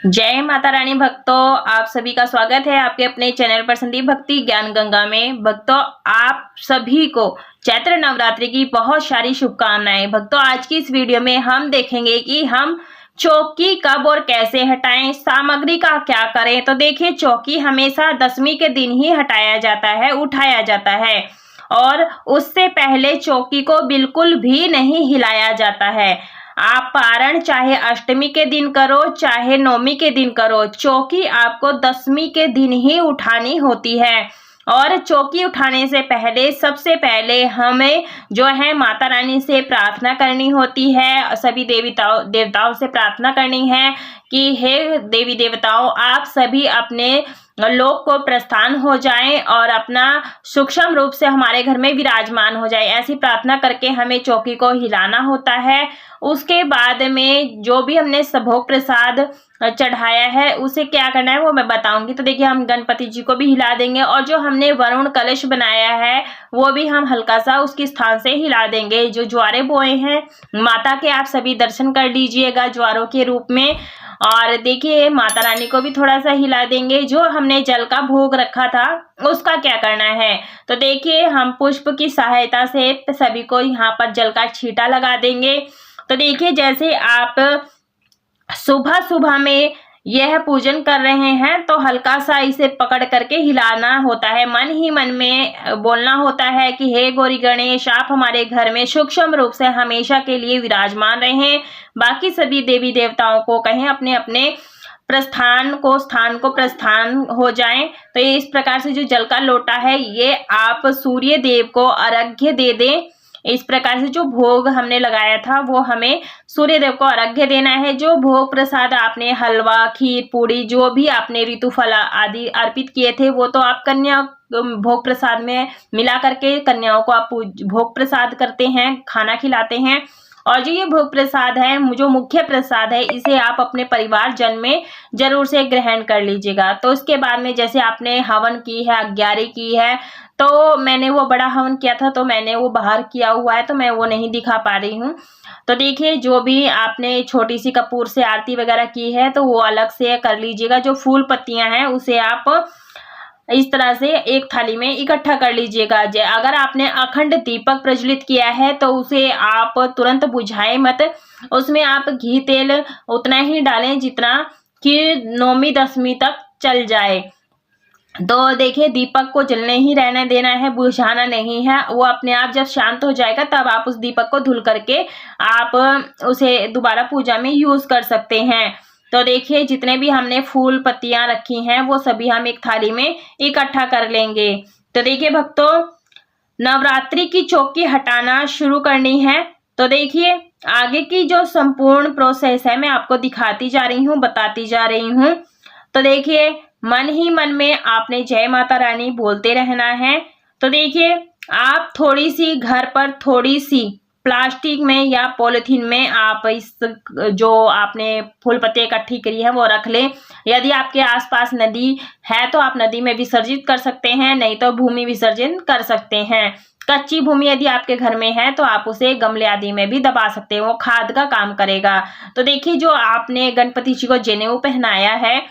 जय माता रानी भक्तों, आप सभी का स्वागत है आपके अपने चैनल पर संदीप भक्ति ज्ञान गंगा में। भक्तों, आप सभी को चैत्र नवरात्रि की बहुत सारी शुभकामनाएं। भक्तों, आज की इस वीडियो में हम देखेंगे कि हम चौकी कब और कैसे हटाएं, सामग्री का क्या करें। तो देखिए, चौकी हमेशा दशमी के दिन ही हटाया जाता है, उठाया जाता है और उससे पहले चौकी को बिल्कुल भी नहीं हिलाया जाता है। आप पारण चाहे अष्टमी के दिन करो चाहे नवमी के दिन करो, चौकी आपको दशमी के दिन ही उठानी होती है। और चौकी उठाने से पहले सबसे पहले हमें जो है माता रानी से प्रार्थना करनी होती है, सभी देवताओं से प्रार्थना करनी है कि हे देवी देवताओं, आप सभी अपने लोक को प्रस्थान हो जाएं और अपना सूक्ष्म रूप से हमारे घर में विराजमान हो जाए। ऐसी प्रार्थना करके हमें चौकी को हिलाना होता है। उसके बाद में जो भी हमने भोग प्रसाद चढ़ाया है उसे क्या करना है वो मैं बताऊंगी। तो देखिए, हम गणपति जी को भी हिला देंगे और जो हमने वरुण कलश बनाया है वो भी हम हल्का सा उसके स्थान से हिला देंगे। जो ज्वारे बोए हैं माता के, आप सभी दर्शन कर लीजिएगा ज्वारों के रूप में। और देखिए, माता रानी को भी थोड़ा सा हिला देंगे। जो हमने जल का भोग रखा था उसका क्या करना है, तो देखिए, हम पुष्प की सहायता से सभी को यहाँ पर जल का छींटा लगा देंगे। तो देखिए, जैसे आप सुबह सुबह में यह पूजन कर रहे हैं तो हल्का सा इसे पकड़ करके हिलाना होता है। मन ही मन में बोलना होता है कि हे गौरी गणेश, आप हमारे घर में सूक्ष्म रूप से हमेशा के लिए विराजमान रहें। बाकी सभी देवी देवताओं को कहें अपने अपने स्थान को प्रस्थान हो जाएं। तो इस प्रकार से जो जल का लोटा है ये आप सूर्य देव को अर्घ्य दे दें। इस प्रकार से जो भोग हमने लगाया था वो हमें सूर्य देव को अर्घ्य देना है। जो भोग प्रसाद आपने हलवा, खीर, पूड़ी, जो भी आपने ऋतुफल आदि अर्पित किए थे वो तो आप कन्या भोग प्रसाद में मिला करके कन्याओं को आप भोग प्रसाद करते हैं, खाना खिलाते हैं। और जो ये भोग प्रसाद है, जो मुख्य प्रसाद है, इसे आप अपने परिवार जन में जरूर से ग्रहण कर लीजिएगा। तो उसके बाद में जैसे आपने हवन की है, अग्यारी की है, तो मैंने वो बड़ा हवन किया था तो मैंने वो बाहर किया हुआ है तो मैं वो नहीं दिखा पा रही हूँ। तो देखिए, जो भी आपने छोटी सी कपूर से आरती वगैरह की है तो वो अलग से कर लीजिएगा। जो फूल पत्तियां हैं उसे आप इस तरह से एक थाली में इकट्ठा कर लीजिएगा। अगर आपने अखंड दीपक प्रज्वलित किया है तो उसे आप तुरंत बुझाएं मत। उसमें आप घी तेल उतना ही डालें जितना कि नौमी दसवीं तक चल जाए। तो देखिए, दीपक को जलने ही रहने देना है, बुझाना नहीं है। वो अपने आप जब शांत हो जाएगा तब आप उस दीपक को धुल करके आप उसे दोबारा पूजा में यूज कर सकते हैं। तो देखिए, जितने भी हमने फूल पत्तियां रखी हैं वो सभी हम एक थाली में इकट्ठा कर लेंगे। तो देखिए भक्तों, नवरात्रि की चौकी हटाना शुरू करनी है। तो देखिए, आगे की जो संपूर्ण प्रोसेस है मैं आपको दिखाती जा रही हूँ, बताती जा रही हूँ। तो देखिए, मन ही मन में आपने जय माता रानी बोलते रहना है। तो देखिए, आप थोड़ी सी घर पर थोड़ी सी प्लास्टिक में या पॉलिथीन में आप इस जो आपने फूल पत्ती इकट्ठी करी है वो रख लें। यदि आपके आसपास नदी है तो आप नदी में विसर्जित कर सकते हैं, नहीं तो भूमि विसर्जन कर सकते हैं। कच्ची भूमि यदि आपके घर में है तो आप उसे गमले आदि में भी दबा सकते हैं, वो खाद का काम करेगा। तो देखिए, जो आपने गणपति जी को जनेऊ पहनाया है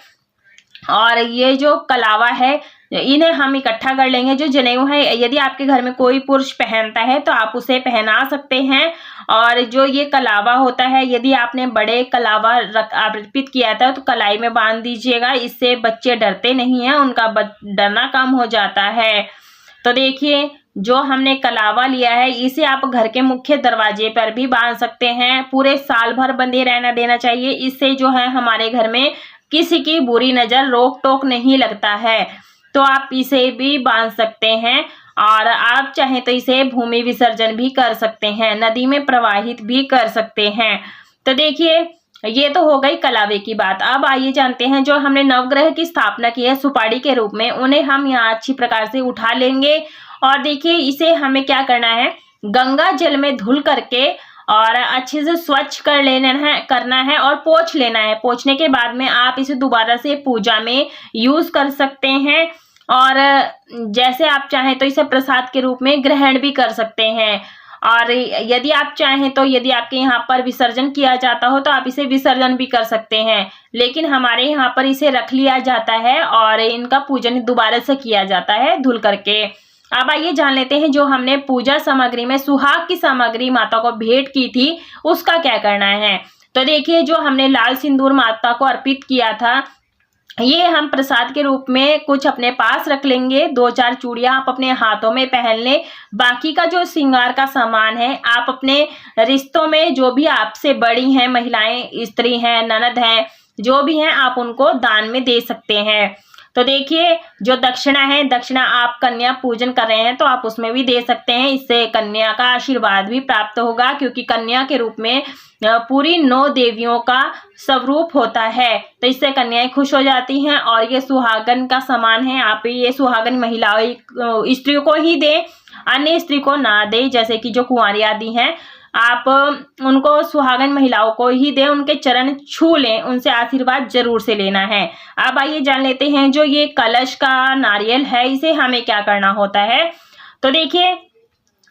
और ये जो कलावा है इन्हें हम इकट्ठा कर लेंगे। जो जनेऊ है यदि आपके घर में कोई पुरुष पहनता है तो आप उसे पहना सकते हैं। और जो ये कलावा होता है, यदि आपने बड़े कलावा अर्पित किया था तो कलाई में बांध दीजिएगा। इससे बच्चे डरते नहीं हैं, उनका डरना कम हो जाता है। तो देखिए, जो हमने कलावा लिया है इसे आप घर के मुख्य दरवाजे पर भी बांध सकते हैं। पूरे साल भर बंधे रहना देना चाहिए। इससे जो है हमारे घर में किसी की बुरी नजर, रोक टोक नहीं लगता है। तो आप इसे भी बांध सकते हैं और आप चाहें तो इसे भूमि विसर्जन भी कर सकते हैं, नदी में प्रवाहित भी कर सकते हैं। तो देखिए, ये तो हो गई कलावे की बात। अब आइए जानते हैं, जो हमने नवग्रह की स्थापना की है सुपारी के रूप में, उन्हें हम यहाँ अच्छी प्रकार से उठा लेंगे। और देखिए, इसे हमें क्या करना है, गंगा जल में धुल करके और अच्छे से स्वच्छ करना है और पोंछ लेना है। पोंछने के बाद में आप इसे दोबारा से पूजा में यूज कर सकते हैं और जैसे आप चाहें तो इसे प्रसाद के रूप में ग्रहण भी कर सकते हैं। और यदि आप चाहें तो यदि आपके यहाँ पर विसर्जन किया जाता हो तो आप इसे विसर्जन भी कर सकते हैं, लेकिन हमारे यहाँ पर इसे रख लिया जाता है और इनका पूजन दोबारा से किया जाता है धुल करके। अब आइए जान लेते हैं जो हमने पूजा सामग्री में सुहाग की सामग्री माता को भेंट की थी उसका क्या करना है। तो देखिए, जो हमने लाल सिंदूर माता को अर्पित किया था, ये हम प्रसाद के रूप में कुछ अपने पास रख लेंगे। 2-4 चूड़ियां आप अपने हाथों में पहन लें। बाकी का जो श्रृंगार का सामान है आप अपने रिश्तों में जो भी आपसे बड़ी हैं महिलाएं, स्त्री हैं, ननद हैं, जो भी हैं, आप उनको दान में दे सकते हैं। तो देखिए, जो दक्षिणा है, दक्षिणा आप कन्या पूजन कर रहे हैं तो आप उसमें भी दे सकते हैं। इससे कन्या का आशीर्वाद भी प्राप्त होगा, क्योंकि कन्या के रूप में पूरी 9 देवियों का स्वरूप होता है, तो इससे कन्याएं खुश हो जाती हैं। और ये सुहागन का समान है, आप ये सुहागन महिलाओं स्त्रियों को ही दें, अन्य स्त्री को ना दें। जैसे कि जो कुंवारी आदि हैं, आप उनको सुहागन महिलाओं को ही दें, उनके चरण छू लें, उनसे आशीर्वाद जरूर से लेना है। अब आइए जान लेते हैं जो ये कलश का नारियल है इसे हमें क्या करना होता है। तो देखिए,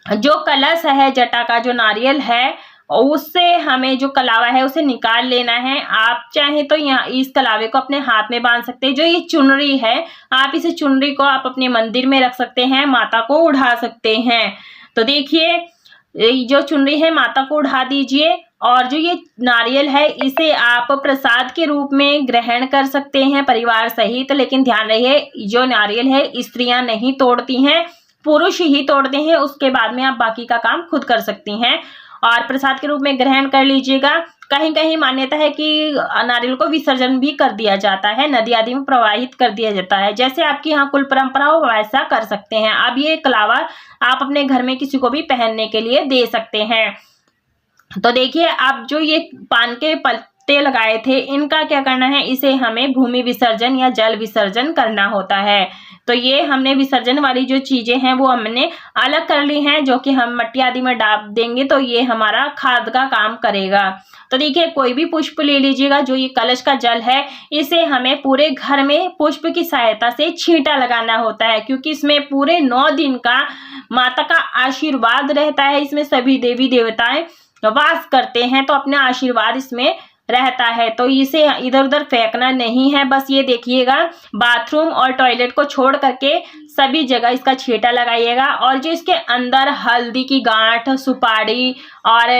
जो कलश है, जटा का जो नारियल है, उससे हमें जो कलावा है उसे निकाल लेना है। आप चाहें तो यहाँ इस कलावे को अपने हाथ में बांध सकते हैं। जो ये चुनरी है, आप इसे चुनरी को आप अपने मंदिर में रख सकते हैं, माता को उड़ा सकते हैं। तो देखिए, जो चुनरी है माता को उड़ा दीजिए और जो ये नारियल है इसे आप प्रसाद के रूप में ग्रहण कर सकते हैं परिवार सहित। लेकिन ध्यान रहे, जो नारियल है स्त्रियां नहीं तोड़ती हैं, पुरुष ही तोड़ते हैं। उसके बाद में आप बाकी का काम खुद कर सकती हैं और प्रसाद के रूप में ग्रहण कर लीजिएगा। कहीं कहीं मान्यता है कि नारियल को विसर्जन भी कर दिया जाता है, नदी आदि में प्रवाहित कर दिया जाता है। जैसे आपकी यहाँ कुल परंपरा हो वैसा कर सकते हैं। अब ये कलावा आप अपने घर में किसी को भी पहनने के लिए दे सकते हैं। तो देखिए, अब जो ये पान के पत्ते लगाए थे इनका क्या करना है, इसे हमें भूमि विसर्जन या जल विसर्जन करना होता है। तो ये हमने विसर्जन वाली जो चीजें हैं वो हमने अलग कर ली हैं, जो कि हम मट्टी आदि में डाल देंगे तो ये हमारा खाद का काम करेगा। तो देखिए, कोई भी पुष्प ले लीजिएगा। जो ये कलश का जल है इसे हमें पूरे घर में पुष्प की सहायता से छींटा लगाना होता है, क्योंकि इसमें पूरे 9 दिन का माता का आशीर्वाद रहता है। इसमें सभी देवी देवताएं वास करते हैं, तो अपना आशीर्वाद इसमें रहता है। तो इसे इधर उधर फेंकना नहीं है। बस ये देखिएगा, बाथरूम और टॉयलेट को छोड़ करके सभी जगह इसका छींटा लगाइएगा। और जो इसके अंदर हल्दी की गांठ, सुपारी और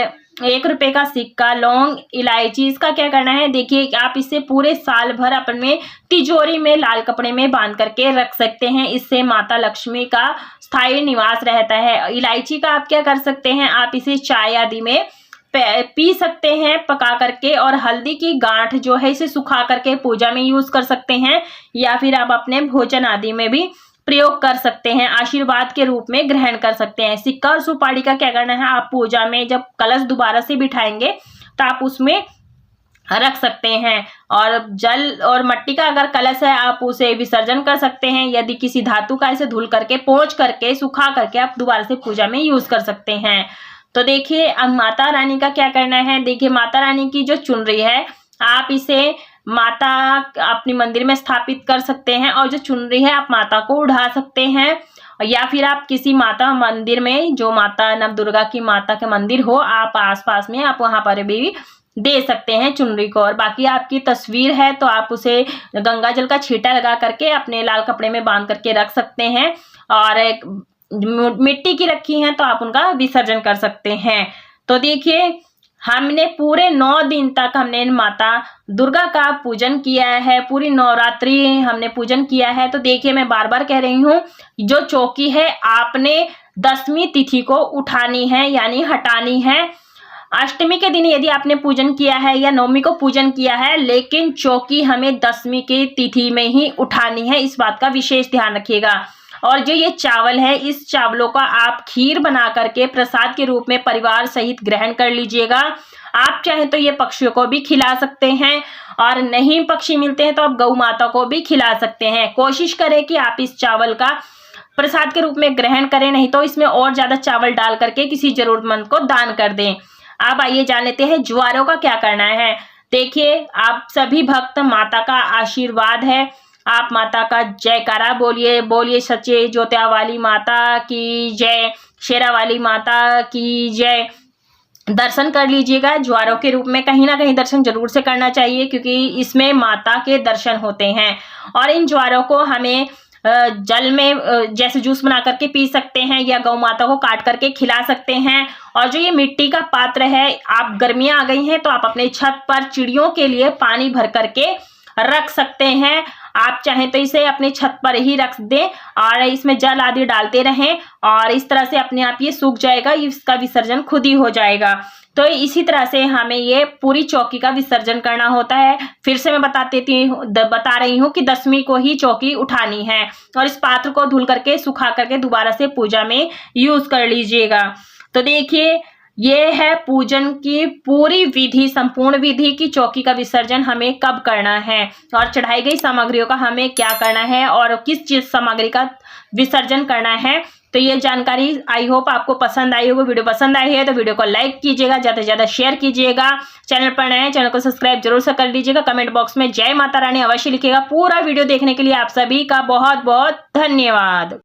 1 रुपए का सिक्का, लौंग, इलायची, इसका क्या करना है, देखिए आप इसे पूरे साल भर अपने तिजोरी में लाल कपड़े में बांध करके रख सकते हैं। इससे माता लक्ष्मी का स्थायी निवास रहता है। इलायची का आप क्या कर सकते हैं, आप इसे चाय आदि में पी सकते हैं पका करके। और हल्दी की गांठ जो है इसे सुखा करके पूजा में यूज कर सकते हैं, या फिर आप अपने भोजन आदि में भी प्रयोग कर सकते हैं, आशीर्वाद के रूप में ग्रहण कर सकते हैं। सिक्का और सुपारी का क्या करना है, आप पूजा में जब कलश दोबारा से बिठाएंगे तो आप उसमें रख सकते हैं। और जल और मट्टी का अगर कलश है आप उसे विसर्जन कर सकते हैं। यदि किसी धातु का इसे धुल करके, पोंछ करके, सुखा करके आप दोबारा से पूजा में यूज कर सकते हैं। तो देखिए, अब माता रानी का क्या करना है। देखिए, माता रानी की जो चुनरी है आप इसे माता अपने मंदिर में स्थापित कर सकते हैं, और जो चुनरी है आप माता को उड़ा सकते हैं, या फिर आप किसी माता मंदिर में, जो माता नवदुर्गा की माता के मंदिर हो आप आसपास में, आप वहां पर भी दे सकते हैं चुनरी को। और बाकी आपकी तस्वीर है तो आप उसे गंगा जल का छींटा लगा करके अपने लाल कपड़े में बांध करके रख सकते हैं। और एक मिट्टी की रखी हैं तो आप उनका विसर्जन कर सकते हैं। तो देखिए, हमने पूरे 9 दिन तक हमने माता दुर्गा का पूजन किया है, पूरी नवरात्रि हमने पूजन किया है। तो देखिए, मैं बार बार कह रही हूँ, जो चौकी है आपने 10वीं तिथि को उठानी है, यानी हटानी है। अष्टमी के दिन यदि आपने पूजन किया है या नवमी को पूजन किया है, लेकिन चौकी हमें 10वीं की तिथि में ही उठानी है, इस बात का विशेष ध्यान रखिएगा। और जो ये चावल है, इस चावलों का आप खीर बना करके प्रसाद के रूप में परिवार सहित ग्रहण कर लीजिएगा। आप चाहें तो ये पक्षियों को भी खिला सकते हैं, और नहीं पक्षी मिलते हैं तो आप गौ माता को भी खिला सकते हैं। कोशिश करें कि आप इस चावल का प्रसाद के रूप में ग्रहण करें, नहीं तो इसमें और ज्यादा चावल डाल करके किसी जरूरतमंद को दान कर दें। अब आइए जान लेते हैं ज्वारों का क्या करना है। देखिए, आप सभी भक्त, माता का आशीर्वाद है, आप माता का जयकारा बोलिए, बोलिए सच्चे ज्योतिया वाली माता की जय। शेरावाली माता की जय दर्शन कर लीजिएगा। ज्वारों के रूप में कहीं ना कहीं दर्शन जरूर से करना चाहिए, क्योंकि इसमें माता के दर्शन होते हैं। और इन ज्वारों को हमें जल में जैसे जूस बना करके पी सकते हैं, या गौ माता को काट करके खिला सकते हैं। और जो ये मिट्टी का पात्र है, आप गर्मियां आ गई हैं तो आप अपने छत पर चिड़ियों के लिए पानी भर करके रख सकते हैं। आप चाहें तो इसे अपने छत पर ही रख दें और इसमें जल आदि डालते रहें, और इस तरह से अपने आप ये सूख जाएगा, इसका विसर्जन खुद ही हो जाएगा। तो इसी तरह से हमें ये पूरी चौकी का विसर्जन करना होता है। फिर से मैं बता रही हूँ कि 10वीं को ही चौकी उठानी है, और इस पात्र को धुल करके सुखा करके दोबारा से पूजा में यूज कर लीजिएगा। तो देखिए, ये है पूजन की पूरी विधि, संपूर्ण विधि की चौकी का विसर्जन हमें कब करना है, और चढ़ाई गई सामग्रियों का हमें क्या करना है, और किस चीज सामग्री का विसर्जन करना है। तो ये जानकारी आई होप आपको पसंद आई होगी। वीडियो पसंद आई है तो वीडियो को लाइक कीजिएगा, ज्यादा से ज्यादा शेयर कीजिएगा। चैनल पर नए हैं, चैनल को सब्सक्राइब जरूर से कर लीजिएगा। कमेंट बॉक्स में जय माता रानी अवश्य लिखिएगा। पूरा वीडियो देखने के लिए आप सभी का बहुत बहुत धन्यवाद।